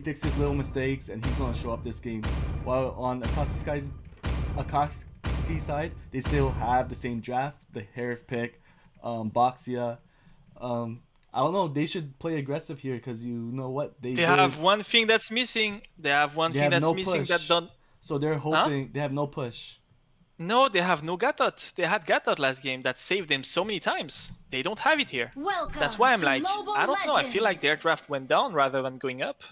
fixes little mistakes, and he's gonna show up this game. While on Akatsuki's side, they still have the same draft, the Harif pick, Boxia. I don't know. They should play aggressive here because you know what they have one thing that's missing. They have one thing that's missing that don't. So they're hoping they have no push. No, they have no Gatot. They had Gatot last game that saved them so many times. They don't have it here. That's why I'm like, I don't know. I feel like their draft went down rather than going up,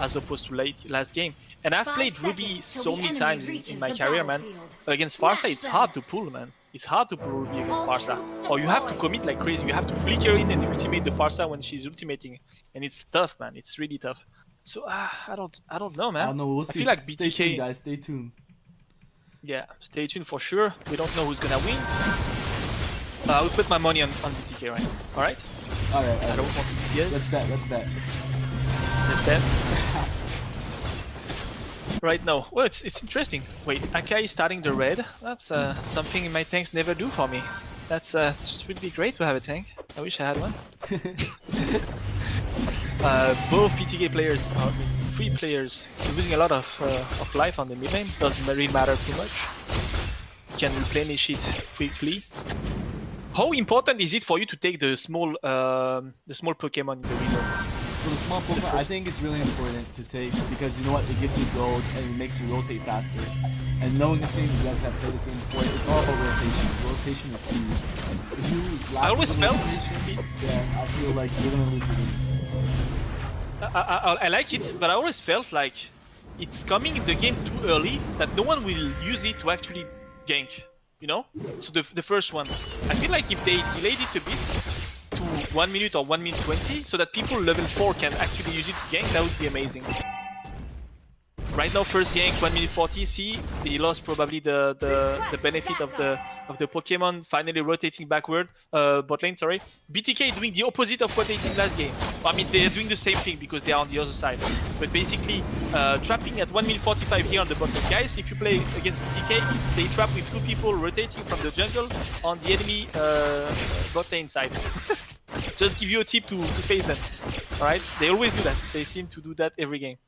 as opposed to last game. And I've played Ruby so many times in my career, man. Against Farsa, it's hard to pull, man. It's hard to pull Ruby against Farsa. Or you have to commit like crazy. You have to flicker in and ultimate the Farsa when she's ultimating. And it's tough, man. It's really tough. So I don't know, man. I don't know. We'll see. I feel like BTK. Stay tuned, guys. Stay tuned. Yeah, stay tuned for sure. We don't know who's gonna win. I will put my money on BTK right now. Alright? Alright. I don't want to be Let's bet. Let's bet. Let's bet. Right now. Well, it's interesting. Wait, Akai is starting the red. That's something my tanks never do for me. That's it's really great to have a tank. I wish I had one. Both BTK players, three players, are losing a lot of life on the mid lane. Doesn't really matter too much. You can replenish it quickly. How important is it for you to take the small Pokemon in the river? So the small Pokemon, I think it's really important to take because you know what, it gives you gold and it makes you rotate faster. And knowing the thing, you guys have played this game before, it's all about rotation. Rotation is huge. If you I always felt. Yeah, I feel like you're gonna lose the game. I like it, but I always felt like it's coming in the game too early that no one will use it to actually gank, you know? So the first one, I feel like if they delayed it a bit to 1 minute or 1 minute 20, so that people level 4 can actually use it to gank, that would be amazing. Right now, first gank 1 minute 40. See, they lost probably the benefit of the Pokemon finally rotating backward, bot lane. Sorry, BTK doing the opposite of what they did last game. I mean, they're doing the same thing because they are on the other side. But basically, trapping at 1 minute 45 here on the bot lane. Guys, if you play against BTK, they trap with 2 people rotating from the jungle on the enemy bot lane side. Just give you a tip to face them. All right, they always do that. They seem to do that every game.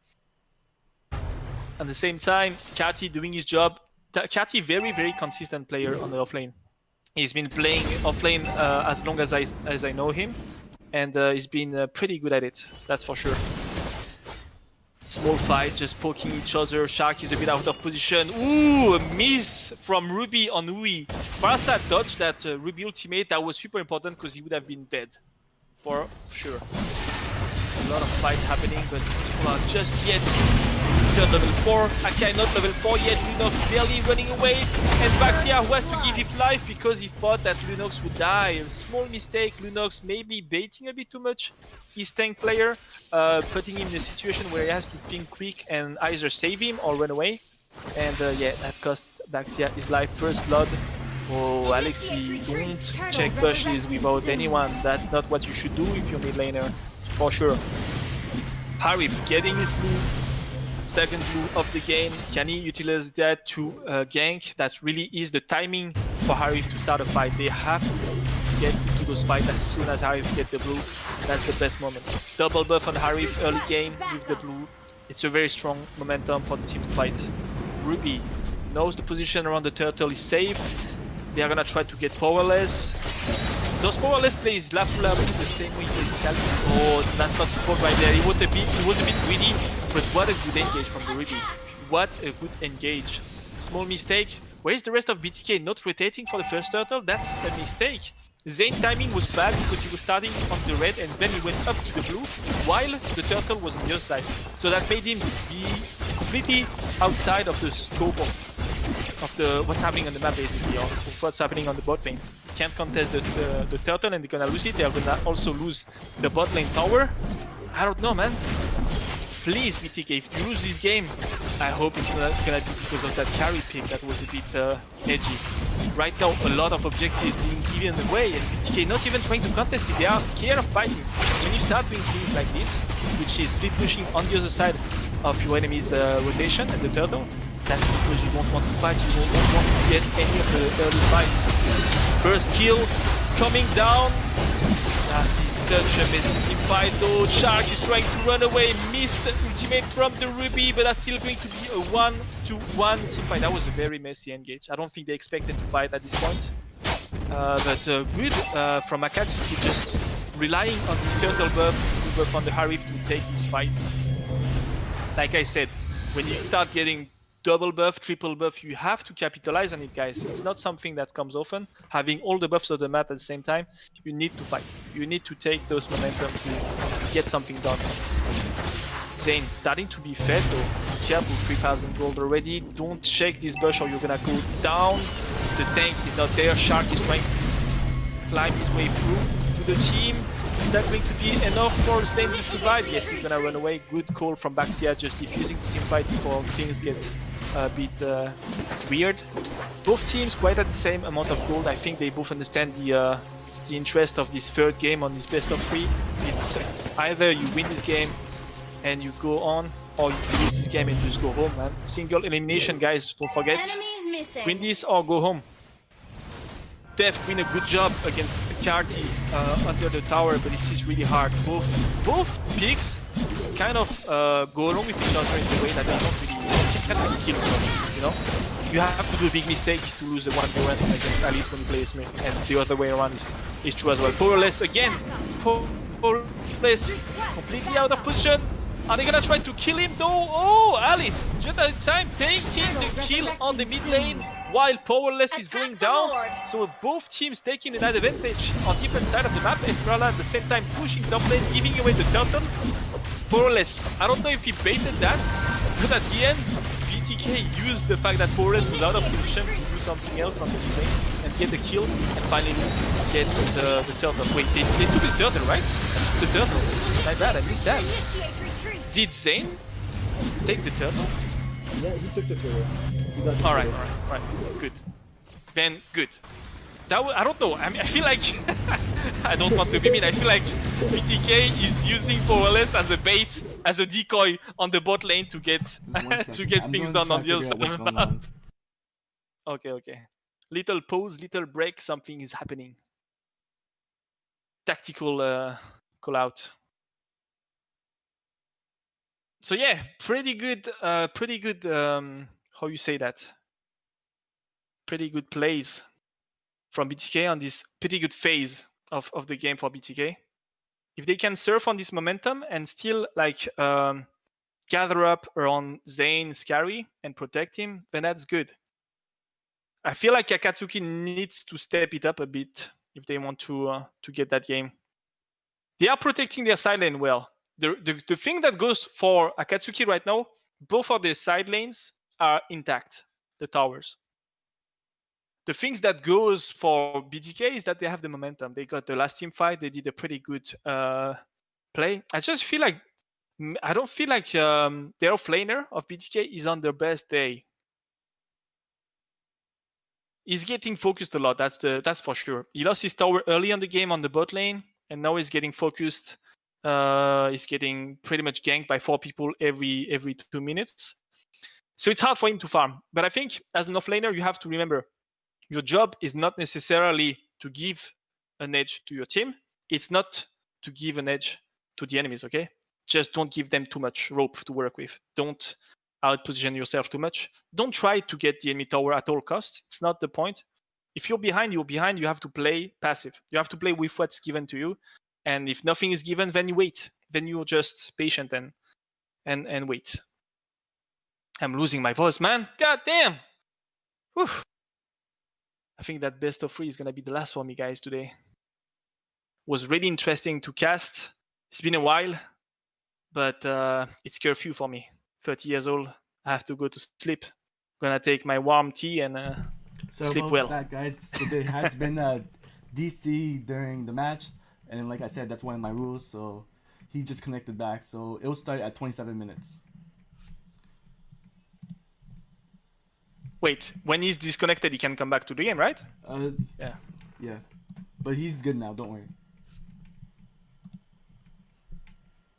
At the same time, Kati doing his job. Kati, very consistent player on the offlane. He's been playing offlane as long as I know him, and he's been pretty good at it. That's for sure. Small fight, just poking each other. Shark is a bit out of position. Ooh, a miss from Ruby on Ui. Farsa dodged that Ruby ultimate. That was super important because he would have been dead for sure. A lot of fight happening, but just yet. Turn level 4, Akai not level 4 yet, Lunox barely running away, and Baxia who has to give his life because he thought that Lunox would die. A small mistake, Lunox maybe baiting a bit too much his tank player, putting him in a situation where he has to think quick and either save him or run away. And yeah, that cost Baxia his life. First blood. Oh, Alexi, don't check bushes without anyone. That's not what you should do if you're mid laner, for sure. Harif getting his blue. Second blue of the game. Can he utilize that to gank? That really is the timing for Harif to start a fight. They have to get into those fights as soon as Harif gets the blue. That's the best moment. Double buff on Harif early game with the blue. It's a very strong momentum for the team to fight. Ruby knows the position around the turtle is safe. They are gonna try to get powerless. Those powerless plays Lafula the same way basically. Oh, that's not his fault right there. He was a bit greedy, but what a good engage from the Ruby. What a good engage. Small mistake. Where's the rest of BTK not rotating for the first turtle? That's a mistake. Zane timing was bad because he was starting on the red and then he went up to the blue while the turtle was on the other side. So that made him be completely outside of the scope of the what's happening on the map basically, or what's happening on the bot lane. Can't contest the turtle and they're gonna lose it. They're gonna also lose the bot lane tower. I don't know, man. Please, BTK, if you lose this game, I hope it's not gonna be because of that carry pick that was a bit edgy. Right now, a lot of objectives being given away and BTK not even trying to contest it. They are scared of fighting. When you start doing things like this, which is split pushing on the other side of your enemy's rotation and the turtle, that's because you don't want to fight, you don't want to get any of the early fights. First kill coming down. That is such a messy team fight though. Shark is trying to run away, missed ultimate from the Ruby, but that's still going to be a 1-1 team fight. That was a very messy engage. I don't think they expected to fight at this point. But good from Akatsuki, just relying on this turtle buff on the Harif to take this fight. Like I said, when you start getting double buff, triple buff, you have to capitalize on it, guys. It's not something that comes often. Having all the buffs of the map at the same time, you need to fight. You need to take those momentum to get something done. Zane starting to be fed though. Be careful, 3000 gold already. Don't check this bush or you're gonna go down. The tank is not there. Shark is trying to climb his way through to the team. Is that going to be enough for Zane to survive? Yes, he's gonna run away. Good call from Baxia, just defusing the team fight before things get a bit weird. Both teams quite at the same amount of gold. I think they both understand the interest of this third game on this best of 3. It's either you win this game and you go on, or you lose this game and just go home, man. Single elimination, guys, don't forget. Win this or go home. Def doing a good job against Karti under the tower, but this is really hard. Both picks kind of go along with each other in the way that they don't really kill each other, you know? You have to do a big mistake to lose the 1v1 against Alice when you play Smith, and the other way around is true as well. Powerless again. Powerless completely out of position. Are they gonna try to kill him though? Oh, Alice just at the time taking the kill on the mid lane while Powerless is going down. So both teams taking an advantage on different side of the map. Esmeralda at the same time pushing top lane, giving away the turtle. Powerless, I don't know if he baited that, but at the end, BTK used the fact that Powerless was out of position to do something else on the mid lane and get the kill and finally get the turtle. Wait, they took the turtle, right? The turtle. My bad, I missed that. Did Zane take the turtle? Yeah, he took the turtle. Alright, good. Then, good. I don't know, I feel like, I don't want to be mean, I feel like BTK is using Powerless as a bait, as a decoy on the bot lane to get things done on the other side of the map. Okay. Little pause, little break, something is happening. Tactical call out. So yeah, pretty good, how you say that? Pretty good plays from BTK on this pretty good phase of the game for BTK. If they can surf on this momentum and still like gather up around Zane, Scary, and protect him, then that's good. I feel like Akatsuki needs to step it up a bit if they want to get that game. They are protecting their side lane well. The thing that goes for Akatsuki right now, both of their side lanes are intact, the towers. The things that goes for BTK is that they have the momentum. They got the last team fight. They did a pretty good play. I just feel like, I don't feel like their offlaner of BTK is on their best day. He's getting focused a lot, that's for sure. He lost his tower early on the game on the bot lane, and now he's getting focused. He's getting pretty much ganked by 4 people every 2 minutes. So it's hard for him to farm. But I think as an offlaner, you have to remember, your job is not necessarily to give an edge to your team. It's not to give an edge to the enemies, okay? Just don't give them too much rope to work with. Don't outposition yourself too much. Don't try to get the enemy tower at all costs. It's not the point. If you're behind, you're behind. You have to play passive. You have to play with what's given to you. And if nothing is given, then you wait. Then you're just patient and wait. I'm losing my voice, man. God damn. Whew. I think that best of 3 is going to be the last for me, guys, today. Was really interesting to cast. It's been a while, but it's curfew for me. 30 years old. I have to go to sleep. Gonna take my warm tea and sleep well. That, guys, so there has been a DC during the match. And like I said, that's one of my rules, so he just connected back. So it'll start at 27 minutes. Wait, when he's disconnected, he can come back to the game, right? Yeah. Yeah. But he's good now, don't worry.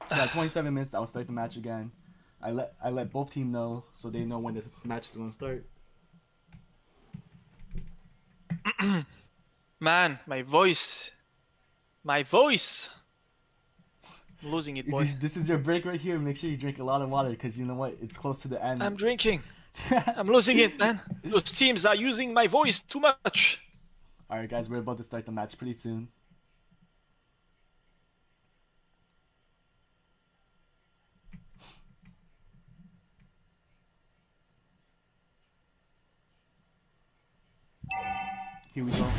So at 27 minutes, I'll start the match again. I let both teams know so they know when the match is going to start. Man, my voice My voice. I'm losing it, boy. This is your break right here. Make sure you drink a lot of water because you know what? It's close to the end. I'm drinking. I'm losing it, man. Those teams are using my voice too much. Alright, guys, we're about to start the match pretty soon. Here we go.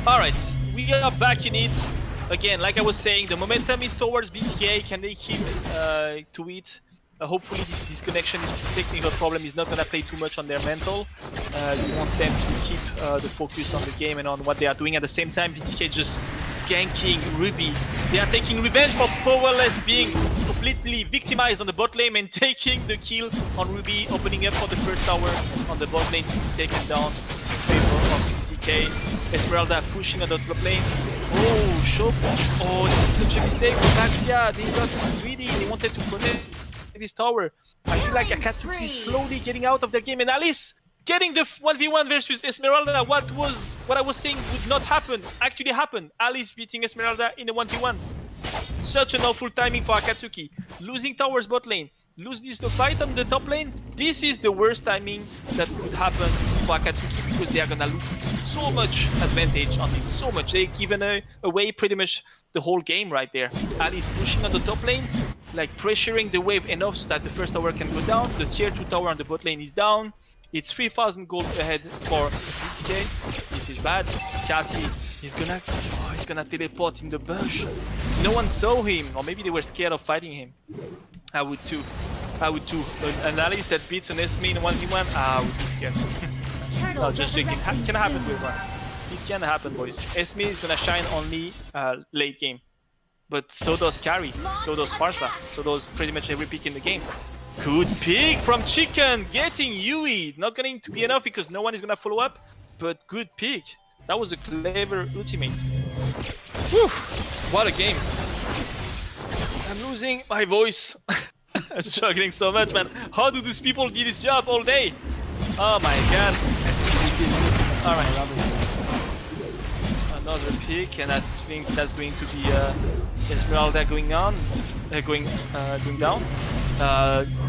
Alright, we are back in it. Again, like I was saying, the momentum is towards BTK. Can they keep to it? Hopefully this disconnection, this technical problem is not going to play too much on their mental. You want them to keep the focus on the game and on what they are doing. At the same time, BTK just ganking Ruby. They are taking revenge for Powerless being completely victimized on the bot lane and taking the kill on Ruby, opening up for the first tower on the bot lane to be taken down in favor of BTK. Esmeralda pushing on the top lane. Oh, show push. Oh, this is such a mistake for Baxia. They got too greedy. They wanted to protect this tower. I feel like Akatsuki is slowly getting out of the game, and Alice getting the 1v1 versus Esmeralda. What I was saying would not happen actually happened. Alice beating Esmeralda in a 1v1. Such an awful timing for Akatsuki. Losing towers bot lane, losing the fight on the top lane. This is the worst timing that could happen for Akatsuki because they are gonna lose so much advantage on this. So much. They've given away pretty much the whole game right there. Alice pushing on the top lane, like pressuring the wave enough so that the first tower can go down. The tier 2 tower on the bot lane is down. It's 3000 gold ahead for BTK. This is bad. Kati is gonna teleport in the bush. No one saw him, or maybe they were scared of fighting him. I would too. An Alice that beats an Esme in 1v1, I would be scared. No, just joking. It can happen to everyone. It can happen, boys. Esme is gonna shine only late game. But so does Carry, so does Farsa, so does pretty much every pick in the game. Good pick from Chicken, getting Yui. Not going to be enough because no one is gonna follow up, but good pick. That was a clever ultimate. Whew, what a game. I'm losing my voice. I'm struggling so much, man. How do these people do this job all day? Oh my god. Alright. Another pick, and I think that's going to be Esmeralda going down.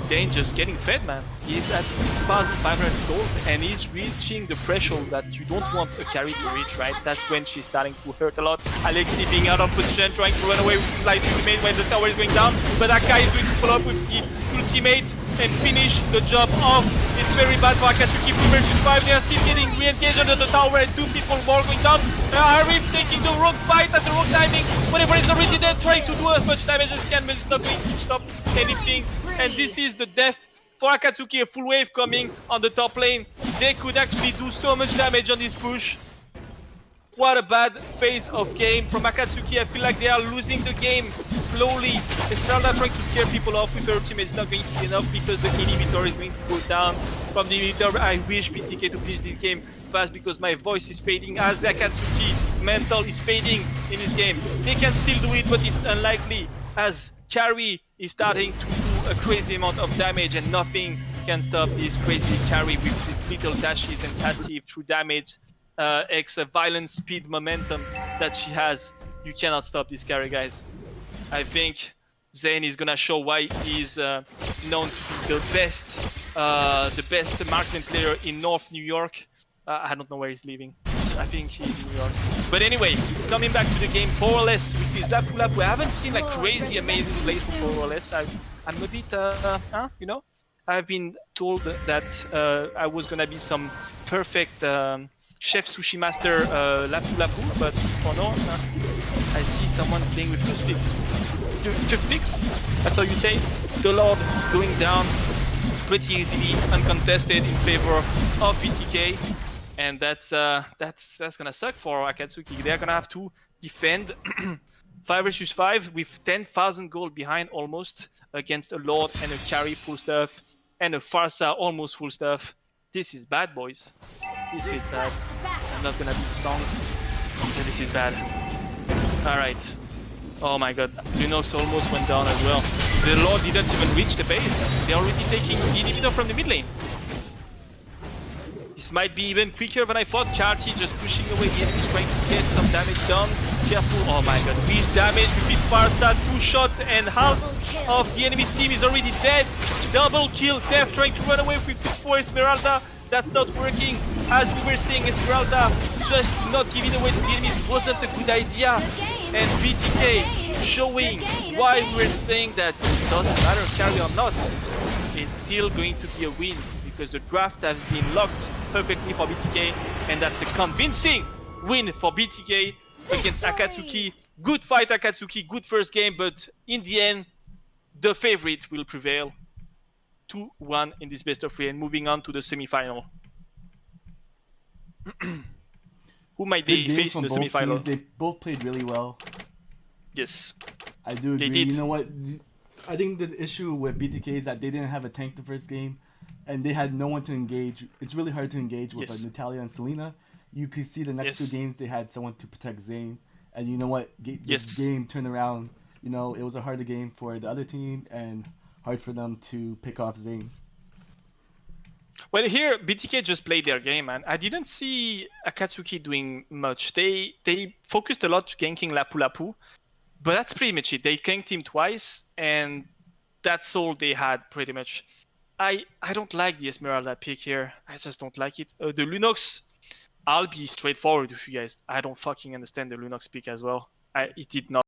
Zane just getting fed, man. He's at 6,500 gold and he's reaching the threshold that you don't want a carry to reach, right? That's when she's starting to hurt a lot. Alexi being out of position, trying to run away with his light ultimate when the tower is going down, but that guy is going to follow up with the ultimate and finish the job off. It's very bad for Akatsuki versus 5. They are still getting re-engaged under the tower and 2 people more going down. Arif taking the wrong fight at the wrong timing. Whenever it's already dead, trying to do as much damage as can, but it's not going to stop anything. And this is the death for Akatsuki. A full wave coming on the top lane. They could actually do so much damage on this push. What a bad phase of game from Akatsuki. I feel like they are losing the game slowly. Esmeralda trying to scare people off with her ultimate. It's not going to be enough because the inhibitor is going to go down from the inhibitor. I wish BTK to finish this game fast because my voice is fading as the Akatsuki mental is fading in this game. They can still do it, but it's unlikely as Carry is starting to do a crazy amount of damage and nothing can stop this crazy Carry with these little dashes and passive true damage. Violent speed momentum that she has. You cannot stop this Carry, guys. I think Zane is gonna show why he's known to be the best marksman player in North New York. I don't know where he's living. I think he's in New York. But anyway, coming back to the game, Powerless with his Lapu Lapu. We haven't seen like crazy amazing plays for Powerless. I'm a bit, you know, I've been told that I was gonna be some perfect Chef Sushi Master Lapu Lapu, but for now, I see someone playing with toothpicks. That's how you say. The Lord going down pretty easily, uncontested in favor of BTK, and that's gonna suck for Akatsuki. They're gonna have to defend 5 versus 5 with 10,000 gold behind almost against a Lord and a Carry full stuff and a Farsa almost full stuff. This is bad, boys. This is bad. I'm not gonna do the song. This is bad. Alright. Oh my god. Lunox almost went down as well. The Lord didn't even reach the base. They're already taking the inhibitor from the mid lane. This This might be even quicker than I thought. Charty just pushing away the enemies, trying to get some damage done. Careful. Oh my god, huge damage with this fire start. 2 shots and half of the enemy's team is already dead. Double kill. Death trying to run away with this 4 Esmeralda. That's not working. As we were saying, Esmeralda just not giving away to the enemies wasn't a good idea. And BTK showing why we were saying that it doesn't matter carry or not. It's still going to be a win because the draft has been locked perfectly for BTK, and that's a convincing win for BTK against Akatsuki. Good fight, Akatsuki. Good first game, but in the end, the favorite will prevail. 2-1 in this best of 3, and moving on to the semi-final. Who might they face in the semi-final? They both played really well. Yes, I do agree. they did. You know what? I think the issue with BTK is that they didn't have a tank the first game, and they had no one to engage. It's really hard to engage with Natalia and Selena. You could see the next 2 games they had someone to protect Zane, and you know what? The game turned around. You know, it was a harder game for the other team and hard for them to pick off Zane. Well, here BTK just played their game, and I didn't see Akatsuki doing much. They focused a lot ganking Lapu Lapu, but that's pretty much it. They ganked him twice, and that's all they had pretty much. I don't like the Esmeralda pick here. I just don't like it. The Lunox, I'll be straightforward with you guys. I don't fucking understand the Lunox pick as well. It did not